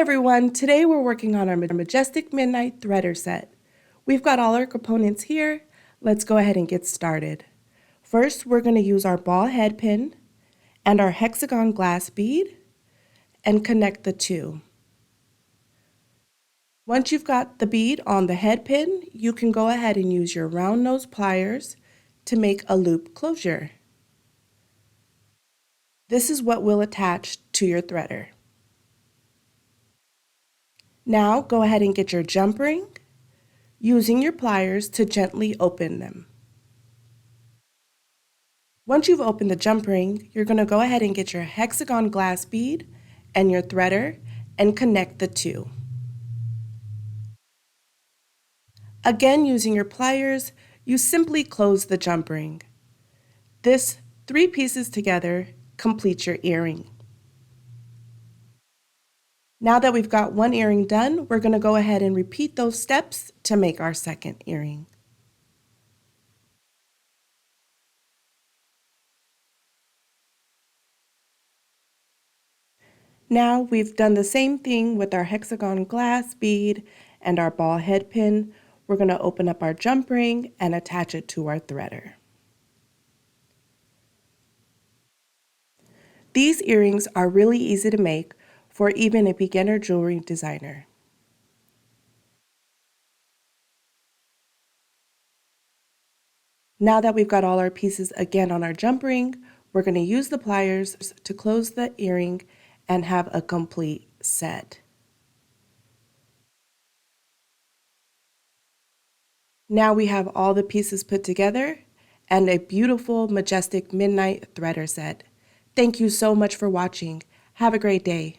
everyone, today we're working on our Majestic Midnight Threader set. We've got all our components here. Let's go ahead and get started. First, we're going to use our ball head pin and our hexagon glass bead and connect the two. Once you've got the bead on the head pin, you can go ahead and use your round nose pliers to make a loop closure. This is what will attach to your threader. Now go ahead and get your jump ring, using your pliers to gently open them. Once you've opened the jump ring, you're going to go ahead and get your hexagon glass bead and your threader and connect the two. Again, using your pliers, you simply close the jump ring. This 3 pieces together completes your earring. Now that we've got one earring done, we're going to go ahead and repeat those steps to make our second earring. Now we've done the same thing with our hexagon glass bead and our ball head pin. We're going to open up our jump ring and attach it to our threader. These earrings are really easy to make for even a beginner jewelry designer. Now that we've got all our pieces again on our jump ring, we're going to use the pliers to close the earring and have a complete set. Now we have all the pieces put together and a beautiful Majestic Midnight Threader set. Thank you so much for watching. Have a great day.